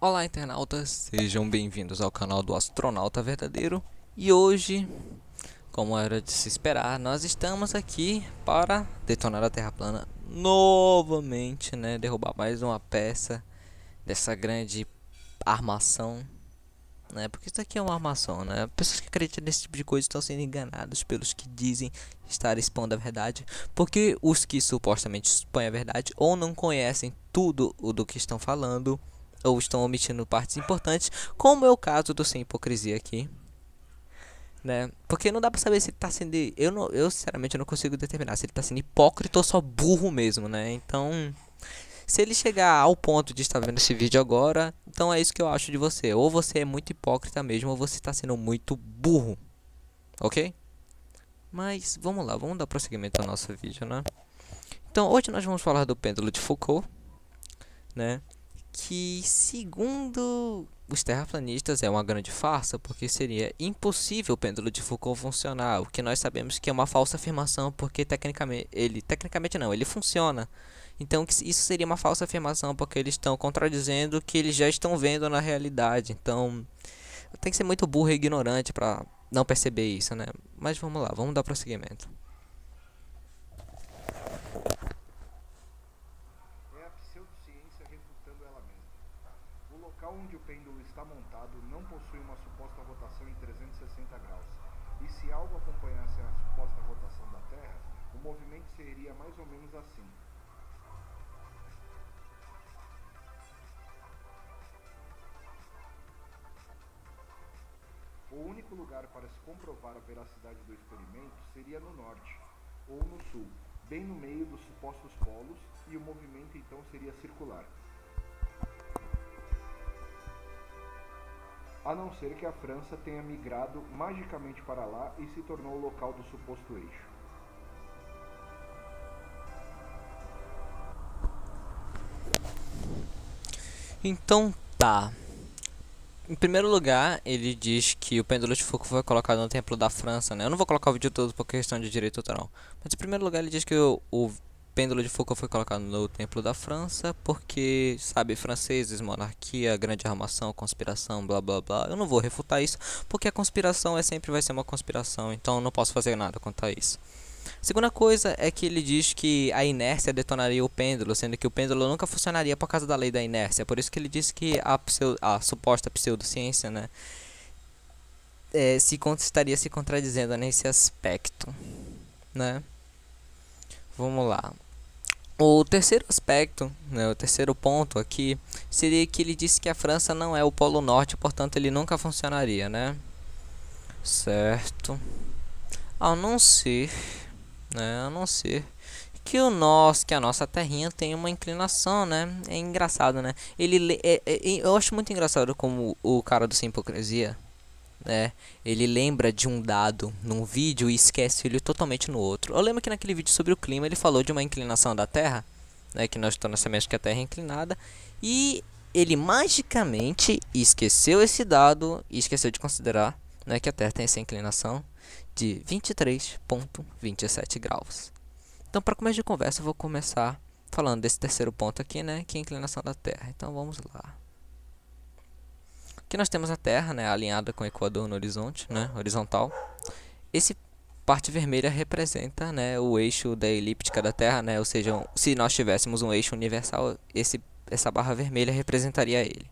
Olá, internautas, sejam bem-vindos ao canal do Astronauta Verdadeiro. E hoje, como era de se esperar, nós estamos aqui para detonar a Terra plana novamente, né? Derrubar mais uma peça dessa grande armação, né? Porque isso aqui é uma armação, né? Pessoas que acreditam nesse tipo de coisa estão sendo enganadas pelos que dizem estar expondo a verdade, porque os que supostamente expõem a verdade ou não conhecem tudo o do que estão falando, ou estão omitindo partes importantes, como é o caso do Sem Hipocrisia aqui, né? Porque não dá pra saber se ele tá sendo... Eu sinceramente não consigo determinar se ele tá sendo hipócrita ou só burro mesmo, né? Então, se ele chegar ao ponto de estar vendo esse vídeo agora, então é isso que eu acho de você. Ou você é muito hipócrita mesmo, ou você tá sendo muito burro, ok? Mas, vamos lá, vamos dar prosseguimento ao nosso vídeo, né? Então, hoje nós vamos falar do pêndulo de Foucault, né? Que, segundo os terraplanistas, é uma grande farsa, porque seria impossível o pêndulo de Foucault funcionar, o que nós sabemos que é uma falsa afirmação, porque tecnicamente não, ele funciona. Então isso seria uma falsa afirmação, porque eles estão contradizendo o que eles já estão vendo na realidade. Então tem que ser muito burro e ignorante para não perceber isso, né? Mas vamos lá, vamos dar prosseguimento. É a pseudociência refutando ela mesma. O local onde o pêndulo está montado não possui uma suposta rotação em 360 graus, e se algo acompanhasse a suposta rotação da Terra, o movimento seria mais ou menos assim. O único lugar para se comprovar a veracidade do experimento seria no norte, ou no sul, bem no meio dos supostos polos, e o movimento então seria circular. A não ser que a França tenha migrado magicamente para lá e se tornou o local do suposto eixo. Então tá. Em primeiro lugar, ele diz que o pêndulo de Foucault foi colocado no templo da França, né? Eu não vou colocar o vídeo todo por questão de direito autoral. Mas em primeiro lugar, ele diz que o pêndulo de Foucault foi colocado no templo da França porque, sabe, franceses, monarquia, grande armação, conspiração, blá blá blá. Eu não vou refutar isso, porque a conspiração sempre vai ser uma conspiração, então eu não posso fazer nada quanto a isso. Segunda coisa é que ele diz que a inércia detonaria o pêndulo, sendo que o pêndulo nunca funcionaria por causa da lei da inércia. Por isso que ele diz que a suposta pseudociência, né, estaria se contradizendo nesse aspecto, né? Vamos lá. O terceiro aspecto, né, o terceiro ponto aqui, seria que ele disse que a França não é o Polo Norte, portanto ele nunca funcionaria, né? Certo. A não ser... a não ser que que a nossa terrinha tem uma inclinação, né? É engraçado, né? Eu acho muito engraçado como o cara do Sem Hipocrisia, né? Ele lembra de um dado num vídeo e esquece ele totalmente no outro. Eu lembro que naquele vídeo sobre o clima ele falou de uma inclinação da Terra, né? Que nós sabemos que a Terra é inclinada, e ele magicamente esqueceu esse dado e esqueceu de considerar, né, que a Terra tem essa inclinação de 23,27 graus. Então, para começo de conversa, eu vou começar falando desse terceiro ponto aqui, né, que é a inclinação da Terra. Então, vamos lá. Aqui nós temos a Terra, né, alinhada com o Equador no horizonte, né, horizontal. Esse parte vermelha representa, né, o eixo da elíptica da Terra, né, ou seja, se nós tivéssemos um eixo universal, essa barra vermelha representaria ele.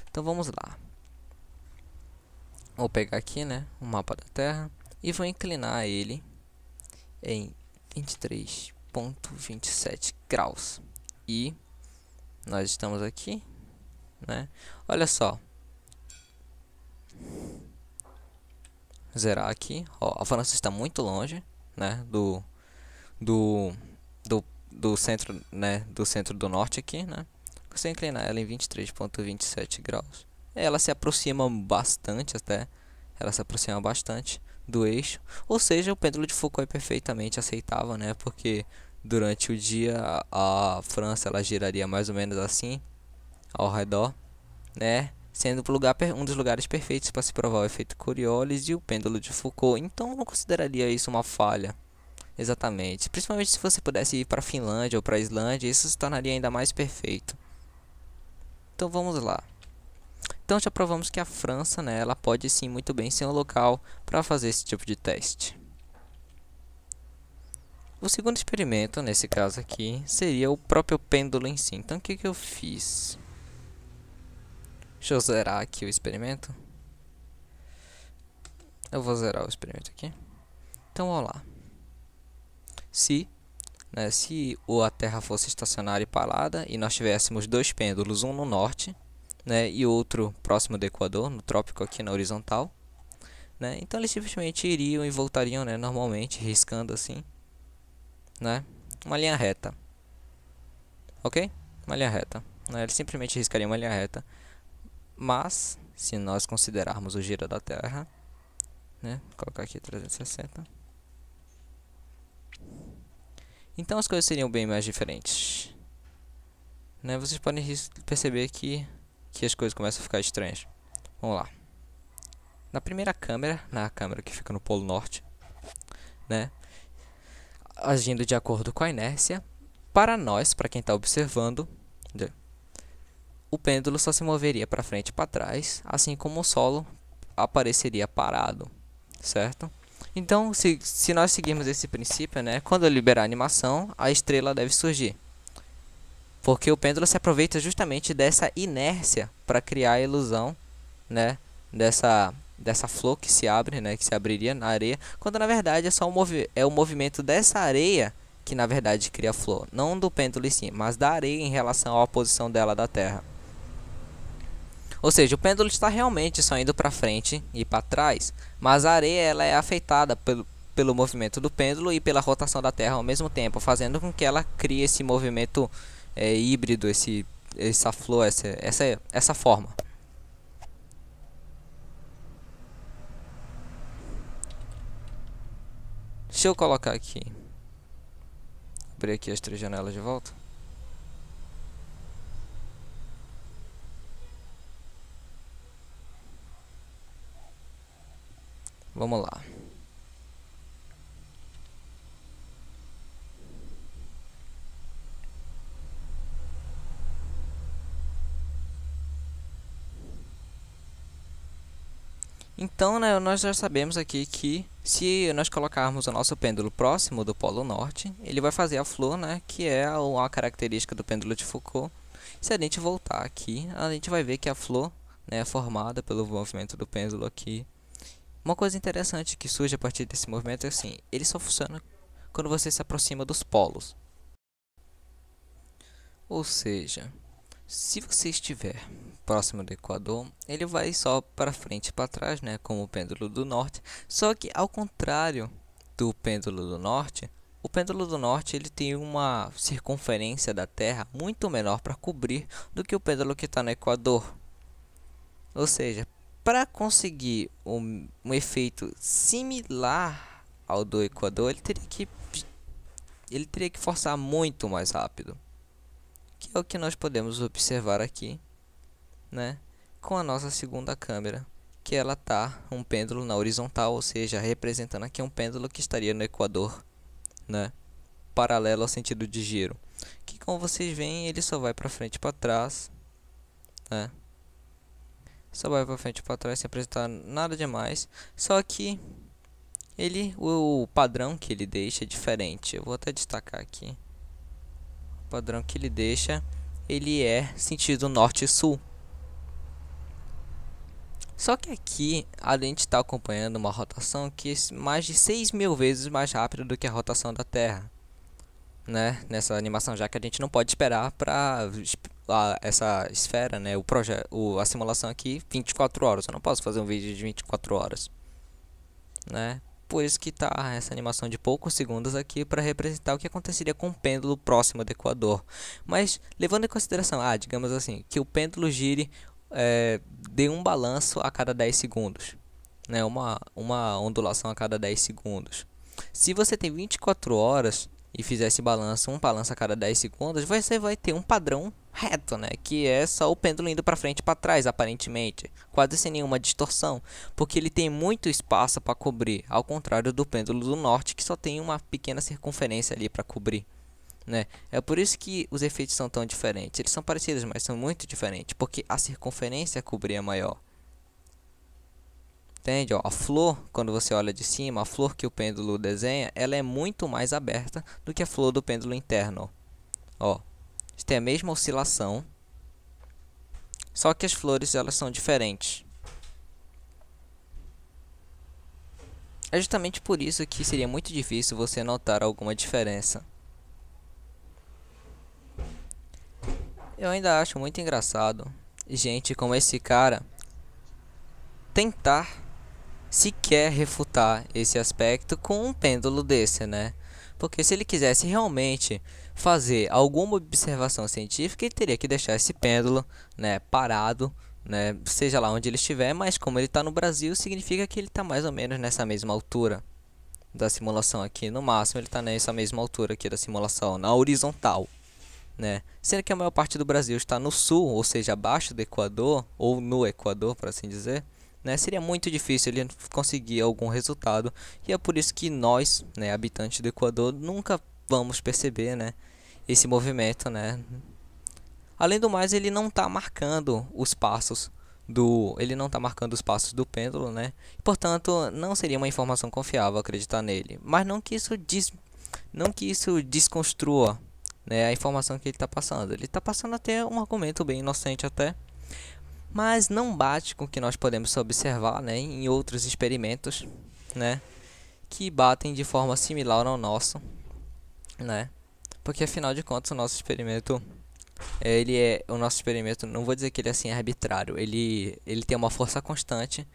Então, vamos lá. Vou pegar aqui, né, o mapa da Terra e vou inclinar ele em 23,27 graus. E nós estamos aqui, né? Olha só. Zerar aqui. Ó, a França está muito longe, né, do centro, né, do centro do norte aqui, né? Você inclinar ela em 23,27 graus. Ela se aproxima bastante até. Ela se aproxima bastante do eixo. Ou seja, o pêndulo de Foucault é perfeitamente aceitável, né? Porque durante o dia a França ela giraria mais ou menos assim ao redor, né? Sendo um dos lugares perfeitos para se provar o efeito Coriolis e o pêndulo de Foucault. Então eu não consideraria isso uma falha. Exatamente. Principalmente se você pudesse ir para a Finlândia ou para a Islândia, isso se tornaria ainda mais perfeito. Então vamos lá. Então já provamos que a França, né, ela pode sim muito bem ser um local para fazer esse tipo de teste. O segundo experimento, nesse caso aqui, seria o próprio pêndulo em si. Então o que eu fiz? Deixa eu zerar aqui o experimento. Eu vou zerar o experimento aqui. Então vamos lá. Se a Terra fosse estacionária e parada e nós tivéssemos dois pêndulos, um no norte, né, e outro próximo do Equador, no trópico aqui na horizontal, né, então eles simplesmente iriam e voltariam, né, normalmente, riscando assim, né, uma linha reta, ok? Uma linha reta, né, eles simplesmente riscariam uma linha reta, mas se nós considerarmos o giro da Terra, né, vou colocar aqui 360. Então as coisas seriam bem mais diferentes, né? Vocês podem perceber que as coisas começam a ficar estranhas. Vamos lá. Na primeira câmera, na câmera que fica no Polo Norte, né, agindo de acordo com a inércia, para nós, para quem está observando, o pêndulo só se moveria para frente e para trás, assim como o solo apareceria parado, certo? Então, se nós seguirmos esse princípio, né, quando eu liberar a animação, a estrela deve surgir. Porque o pêndulo se aproveita justamente dessa inércia para criar a ilusão, né, dessa flor que se abre, né, que se abriria na areia, quando na verdade é só o movimento dessa areia que na verdade cria a flor, não do pêndulo em si, mas da areia em relação à posição dela da Terra. Ou seja, o pêndulo está realmente só indo para frente e para trás, mas a areia ela é afetada pelo movimento do pêndulo e pela rotação da Terra ao mesmo tempo, fazendo com que ela crie esse movimento híbrido, essa flor, essa forma. Deixa eu colocar aqui, abrir aqui as três janelas de volta. Vamos lá. Então, né, nós já sabemos aqui que se nós colocarmos o nosso pêndulo próximo do Polo Norte, ele vai fazer a flor, né, que é uma característica do pêndulo de Foucault. Se a gente voltar aqui, a gente vai ver que a flor, né, é formada pelo movimento do pêndulo aqui. Uma coisa interessante que surge a partir desse movimento é assim, ele só funciona quando você se aproxima dos polos. Ou seja, se você estiver próximo do Equador, ele vai só para frente e para trás, né, como o pêndulo do norte. Só que ao contrário do pêndulo do norte, o pêndulo do norte ele tem uma circunferência da Terra muito menor para cobrir do que o pêndulo que está no Equador. Ou seja, para conseguir um efeito similar ao do Equador, ele teria que forçar muito mais rápido, que é o que nós podemos observar aqui, né, com a nossa segunda câmera, que ela tá um pêndulo na horizontal, ou seja, representando aqui um pêndulo que estaria no Equador, né, paralelo ao sentido de giro, que como vocês veem, ele só vai para frente e para trás, né, só vai para frente e para trás sem apresentar nada demais, só que o padrão que ele deixa é diferente. Eu vou até destacar aqui. O padrão que ele deixa, ele é sentido norte-sul. Só que aqui a gente está acompanhando uma rotação que é mais de 6.000 vezes mais rápida do que a rotação da Terra, né? Nessa animação, já que a gente não pode esperar para essa esfera, né? A simulação aqui 24 horas. Eu não posso fazer um vídeo de 24 horas, né? Por isso que tá essa animação de poucos segundos aqui para representar o que aconteceria com o pêndulo próximo do Equador. Mas levando em consideração, digamos assim, que o pêndulo gire de um balanço a cada 10 segundos, né? Uma ondulação a cada 10 segundos. Se você tem 24 horas e fizer esse balanço, um balanço a cada 10 segundos, você vai ter um padrão reto, né? Que é só o pêndulo indo para frente e para trás, aparentemente, quase sem nenhuma distorção, porque ele tem muito espaço para cobrir, ao contrário do pêndulo do norte, que só tem uma pequena circunferência ali para cobrir, né? É por isso que os efeitos são tão diferentes. Eles são parecidos, mas são muito diferentes, porque a circunferência cobria maior. Entende? Ó, a flor, quando você olha de cima, a flor que o pêndulo desenha, ela é muito mais aberta do que a flor do pêndulo interno. Ó, isso tem a mesma oscilação, só que as flores elas são diferentes. É justamente por isso que seria muito difícil você notar alguma diferença. Eu ainda acho muito engraçado gente como esse cara tentar sequer refutar esse aspecto com um pêndulo desse, né? Porque se ele quisesse realmente fazer alguma observação científica, ele teria que deixar esse pêndulo, né, parado, né, seja lá onde ele estiver, mas como ele está no Brasil, significa que ele está mais ou menos nessa mesma altura da simulação aqui. No máximo ele está nessa mesma altura aqui da simulação, na horizontal, né? Sendo que a maior parte do Brasil está no sul, ou seja, abaixo do Equador, ou no Equador, por assim dizer, né? Seria muito difícil ele conseguir algum resultado, e é por isso que nós, né, habitantes do Equador, nunca vamos perceber, né, esse movimento, né? Além do mais, ele não está marcando os passos do pêndulo, né? Portanto, não seria uma informação confiável acreditar nele. Mas não que isso desconstrua, né, a informação que ele está passando. Ele está passando até um argumento bem inocente até, mas não bate com o que nós podemos observar, né, em outros experimentos, né, que batem de forma similar ao nosso, né? Porque afinal de contas o nosso experimento, não vou dizer que ele é assim arbitrário, ele tem uma força constante.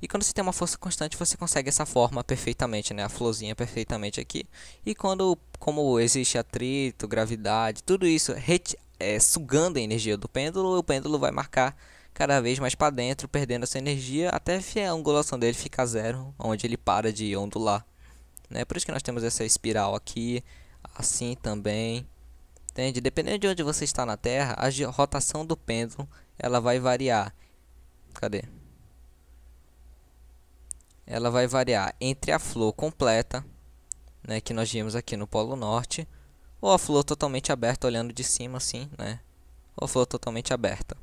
E quando você tem uma força constante, você consegue essa forma perfeitamente, né? A florzinha perfeitamente aqui. E como existe atrito, gravidade, tudo isso sugando a energia do pêndulo, o pêndulo vai marcar cada vez mais para dentro, perdendo essa energia, até a angulação dele ficar zero, onde ele para de ondular, né? Por isso que nós temos essa espiral aqui, assim também. Entende? Dependendo de onde você está na Terra, a rotação do pêndulo ela vai variar. Cadê? Ela vai variar entre a flor completa, né, que nós vimos aqui no Polo Norte, ou a flor totalmente aberta olhando de cima assim, né? Ou a flor totalmente aberta.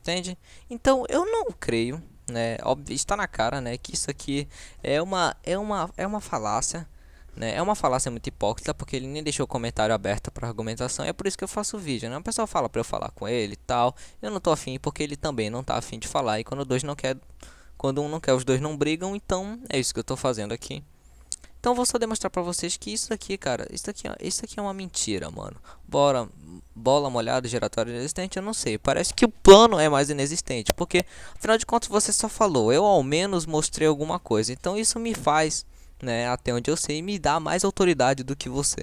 Entende? Então eu não creio, né? Óbvio, está na cara, né, que isso aqui é uma falácia, né? É uma falácia muito hipócrita, porque ele nem deixou o comentário aberto para argumentação. É por isso que eu faço o vídeo, né? O pessoal fala para eu falar com ele e tal. Eu não tô afim porque ele também não tá afim de falar. E quando um não quer, os dois não brigam. Então é isso que eu tô fazendo aqui. Então vou só demonstrar pra vocês que isso aqui, cara, isso aqui é uma mentira, mano. Bola molhada, giratória inexistente, eu não sei. Parece que o plano é mais inexistente, porque afinal de contas você só falou, eu ao menos mostrei alguma coisa. Então isso me faz, né, até onde eu sei, me dá mais autoridade do que você.